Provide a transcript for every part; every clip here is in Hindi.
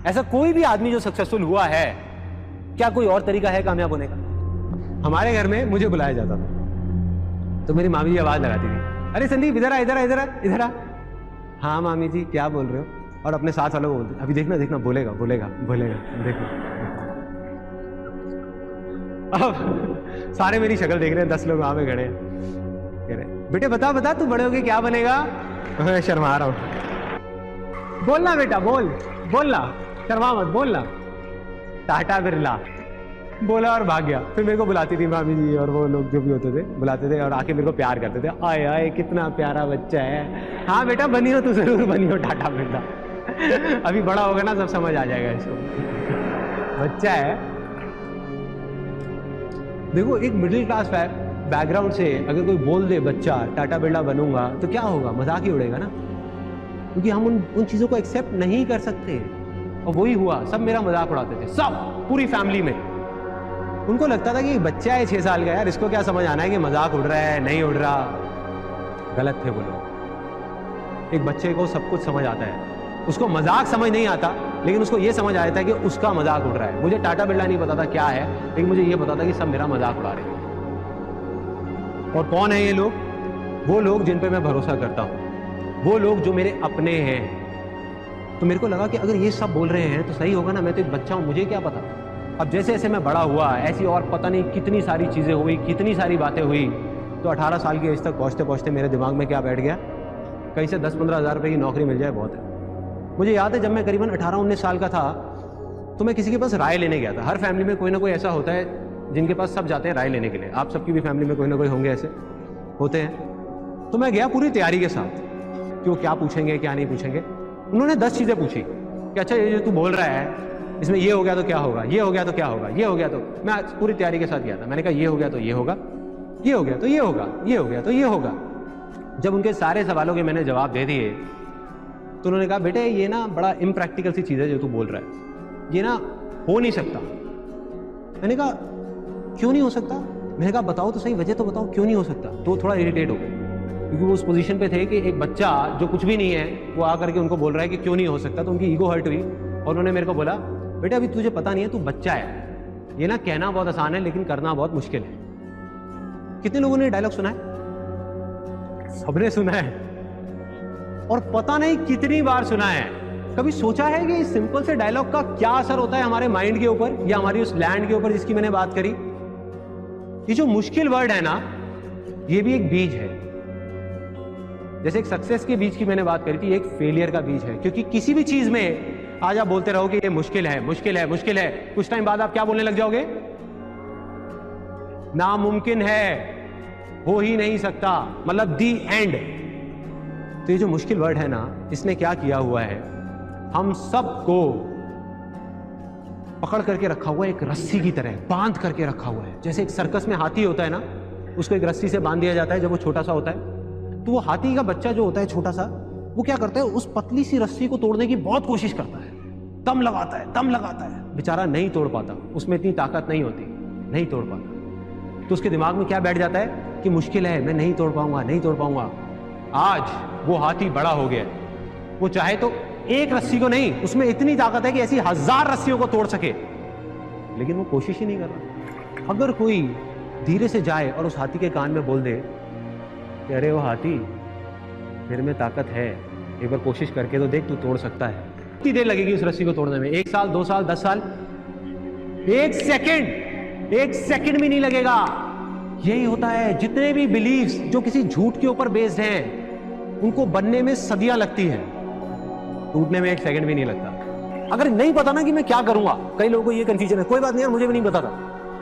ऐसा कोई भी आदमी जो सक्सेसफुल हुआ है, क्या कोई और तरीका है कामयाब होने का? हमारे घर में मुझे बुलाया जाता था तो मेरी मामी जी आवाज लगाती थी, अरे संदीप इधर आ इधर आ इधर आ इधर आ। हाँ मामी जी क्या बोल रहे हो? और अपने साथ वालों को बोलते, अभी देखना देखना बोलेगा बोलेगा बोलेगा देखो। अब सारे मेरी शक्ल देख रहे हैं, 10 लोग वहां पे खड़े हैं, कह रहे बेटे बता बता तू बड़े होके क्या बनेगा? मैं शर्मा रहा हूं। बोलना बेटा बोल, बोलना, शर्मा मत, बोलना। टाटा बिरला बोला और भाग गया। फिर मेरे को बुलाती थी मामी जी और वो लोग जो भी होते थे, बुलाते थे और आके मेरे को प्यार करते थे, आए आए कितना प्यारा बच्चा है, हाँ बेटा बनी हो तू, जरूर बनी हो टाटा बिरला। अभी बड़ा होगा ना सब समझ आ जाएगा इसको, बच्चा है। देखो एक मिडिल क्लास बैकग्राउंड से अगर कोई बोल दे बच्चा टाटा बिरला बनूंगा तो क्या होगा? मजाक ही उड़ेगा ना, क्योंकि हम उन चीजों को एक्सेप्ट नहीं कर सकते। और वही हुआ, सब मेरा मजाक उड़ाते थे, सब पूरी फैमिली में। उनको लगता था कि बच्चा है 6 साल का, यार इसको क्या समझ आना है कि मजाक उड़ रहा है नहीं उड़ रहा। गलत थे वो लोग। एक बच्चे को सब कुछ समझ आता है, उसको मजाक समझ नहीं आता, लेकिन उसको ये समझ आता है कि उसका मजाक उड़ रहा है। मुझे टाटा बिरला नहीं पता था क्या है, लेकिन मुझे ये पता था कि सब मेरा मजाक उड़ा रहे हैं। और कौन है ये लोग? वो लोग जिन पे मैं भरोसा करता हूं, वो लोग जो मेरे अपने हैं। तो मेरे को लगा कि अगर ये सब बोल रहे हैं तो सही होगा ना, मैं तो एक बच्चा हूं, मुझे क्या पता। अब जैसे जैसे मैं बड़ा हुआ, ऐसी और पता नहीं कितनी सारी चीजें हुई, कितनी सारी बातें हुई, तो 18 साल की एज तक पहुंचते पहुंचते मेरे दिमाग में क्या बैठ गया, कहीं से 10-15 हज़ार रुपए की नौकरी मिल जाए बहुत है। मुझे याद है जब मैं करीबन 18-19 साल का था तो मैं किसी के पास राय लेने गया था। हर फैमिली में कोई ना कोई ऐसा होता है जिनके पास सब जाते हैं राय लेने के लिए। आप सबकी भी फैमिली में कोई ना कोई होंगे ऐसे, होते हैं। तो मैं गया पूरी तैयारी के साथ कि वो क्या पूछेंगे क्या नहीं पूछेंगे। उन्होंने 10 चीजें पूछी कि अच्छा ये जो तू बोल रहा है इसमें ये हो गया तो क्या होगा, ये हो गया तो क्या होगा, ये हो गया तो। मैं पूरी तैयारी के साथ गया था। मैंने कहा ये हो गया तो ये होगा, ये हो गया तो ये होगा, ये हो गया तो ये होगा। जब उनके सारे सवालों के मैंने जवाब दे दिए तो उन्होंने कहा बेटे ये ना बड़ा इम्प्रैक्टिकल सी चीज है जो तू बोल रहा है, ये ना हो नहीं सकता। मैंने कहा क्यों नहीं हो सकता? मैंने कहा बताओ तो सही, वजह तो बताओ क्यों नहीं हो सकता। तो थोड़ा इरिटेट हो गए, क्योंकि वो उस पोजीशन पे थे कि एक बच्चा जो कुछ भी नहीं है वो आकर के उनको बोल रहा है कि क्यों नहीं हो सकता। तो उनकी ईगो हर्ट हुई और उन्होंने मेरे को बोला बेटा अभी तुझे पता नहीं है, तू बच्चा है। ये ना कहना बहुत आसान है लेकिन करना बहुत मुश्किल है। कितने लोगों ने डायलॉग सुना है? सबने सुना है, और पता नहीं कितनी बार सुना है। कभी सोचा है कि इस सिंपल से डायलॉग का क्या असर होता है हमारे माइंड के ऊपर या हमारी उस लैंड के ऊपर जिसकी मैंने बात करी? ये जो मुश्किल वर्ड है ना, ये भी एक बीज है। जैसे एक सक्सेस के बीज की मैंने बात करी थी, एक फेलियर का बीज है। क्योंकि किसी भी चीज में आज आप बोलते रहो कि ये मुश्किल है मुश्किल है मुश्किल है, कुछ टाइम बाद आप क्या बोलने लग जाओगे? नामुमकिन है, हो ही नहीं सकता, मतलब दी एंड। तो ये जो मुश्किल वर्ड है ना, इसने क्या किया हुआ है, हम सबको पकड़ करके रखा हुआ है, एक रस्सी की तरह बांध करके रखा हुआ है। जैसे एक सर्कस में हाथी होता है ना, उसको एक रस्सी से बांध दिया जाता है जब वो छोटा सा होता है। तो वो हाथी का बच्चा जो होता है छोटा सा, वो क्या करता है, उस पतली सी रस्सी को तोड़ने की बहुत कोशिश करता है, दम लगाता है, दम लगाता है, बेचारा नहीं तोड़ पाता, उसमें इतनी ताकत नहीं होती, नहीं तोड़ पाता। तो उसके दिमाग में क्या बैठ जाता है कि मुश्किल है, मैं नहीं तोड़ पाऊंगा, नहीं तोड़ पाऊंगा। आज वो हाथी बड़ा हो गया, वो चाहे तो एक रस्सी को नहीं, उसमें इतनी ताकत है कि ऐसी 1000 रस्सियों को तोड़ सके, लेकिन वो कोशिश ही नहीं कर रहा। अगर कोई धीरे से जाए और उस हाथी के कान में बोल दे कि अरे वो हाथी, तेरे में ताकत है, एक बार कोशिश करके तो देख, तू तोड़ सकता है। कितनी देर लगेगी उस रस्सी को तोड़ने में? 1 साल, 2 साल, 10 साल? 1 सेकंड, 1 सेकंड भी नहीं लगेगा। यही होता है, जितने भी बिलीव्स जो किसी झूठ के ऊपर बेस्ड हैं, उनको बनने में सदियां लगती हैं, टूटने में 1 सेकंड भी नहीं लगता। अगर नहीं पता ना कि मैं क्या करूंगा, कई लोगों को ये कंफ्यूजन है, कोई बात नहीं यार, मुझे भी नहीं पता था,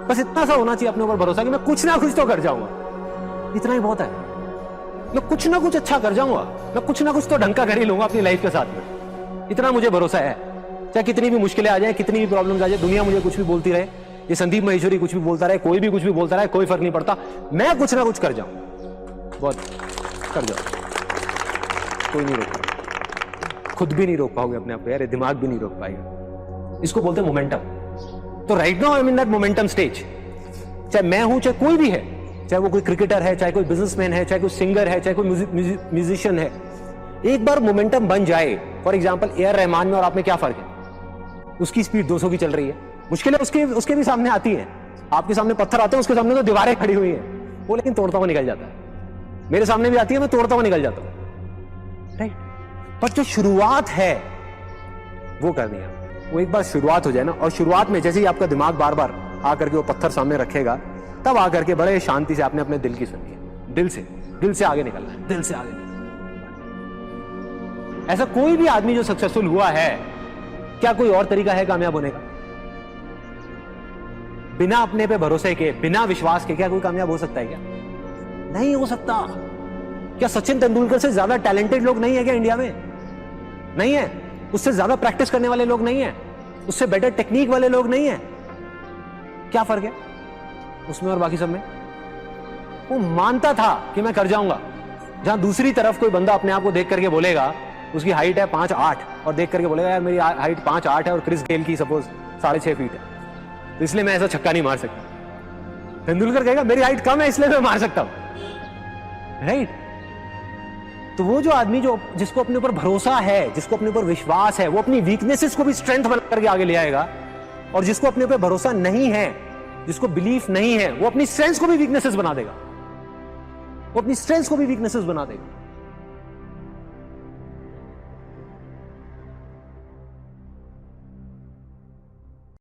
बस इतना सा होना चाहिए अपने ऊपर भरोसा कि मैं कुछ ना कुछ तो कर जाऊंगा, इतना ही बहुत है। मैं कुछ ना कुछ अच्छा कर जाऊंगा, मैं कुछ ना कुछ तो ढंग का कर ही लूंगा अपनी लाइफ के साथ में, इतना मुझे भरोसा है। चाहे कितनी भी मुश्किलें आ जाए, कितनी भी प्रॉब्लम्स आ जाए, दुनिया मुझे कुछ भी बोलती रहे, ये संदीप महेश्वरी कुछ भी बोलता रहे, कोई भी कुछ भी बोलता रहे, कोई फर्क नहीं पड़ता, मैं कुछ ना कुछ कर जाऊं, बहुत कर जाऊं, कोई नहीं रोक पाएगा, खुद भी नहीं रोक पाओगे अपने आप को यार, दिमाग भी नहीं रोक पाएगा। इसको बोलते हैं मोमेंटम। तो right now I am in that momentum stage. चाहे मैं हूं, चाहे कोई भी है, चाहे वो कोई क्रिकेटर है, चाहे कोई बिजनेसमैन है, चाहे कोई सिंगर है, चाहे कोई म्यूजिशियन है, एक बार मोमेंटम बन जाए, for example A R Rahman में और आप में क्या फर्क है? उसकी स्पीड 200 की चल रही है, मुश्किलें उसके भी सामने आती हैं, आपके सामने पत्थर आते हैं, उसके सामने तो दीवारें खड़ी हुई हैं, वो लेकिन तोड़ता हुआ निकल जाता है। मेरे सामने भी आती है, मैं तोड़ता हुआ निकल जाता हूं, राइट। पर जो शुरुआत है वो करनी है, वो एक बार शुरुआत हो जाए ना, और शुरुआत में जैसे ही आपका दिमाग बार बार आकर के वो पत्थर सामने रखेगा, तब आकर के बड़े शांति से आपने अपने दिल की सुननी है, दिल से आगे निकलना है, दिल से आगे। ऐसा कोई भी आदमी जो सक्सेसफुल हुआ है, क्या कोई और तरीका है कामयाब होने का? बिना अपने पे भरोसे के, बिना विश्वास के क्या कोई कामयाब हो सकता है क्या? नहीं हो सकता। क्या सचिन तेंदुलकर से ज्यादा टैलेंटेड लोग नहीं है क्या इंडिया में? नहीं है। उससे ज्यादा प्रैक्टिस करने वाले लोग नहीं है, उससे बेटर टेक्निक वाले लोग नहीं है। क्या फर्क है उसमें और बाकी सब में? वो मानता था कि मैं कर जाऊंगा, जहां दूसरी तरफ कोई बंदा अपने आप को देख करके बोलेगा उसकी हाइट है 5'8" और देख करके बोलेगा यार मेरी हाइट 5'8" है और क्रिस गेल की सपोज 6.5 फीट है, तो इसलिए मैं ऐसा छक्का नहीं मार सकता। तेंदुलकर कहेगा मेरी हाइट कम है इसलिए मैं मार सकता हूं, राइट। तो वो जो आदमी जिसको अपने ऊपर भरोसा है, जिसको अपने ऊपर विश्वास है, वो अपनी वीकनेसेस को भी स्ट्रेंथ बना करके आगे ले आएगा, और जिसको अपने ऊपर भरोसा नहीं है, जिसको बिलीफ नहीं है, वो अपनी स्ट्रेंथ्स को भी वीकनेसेस बना देगा, वो अपनी स्ट्रेंथ्स को भी वीकनेसेस बना देगा।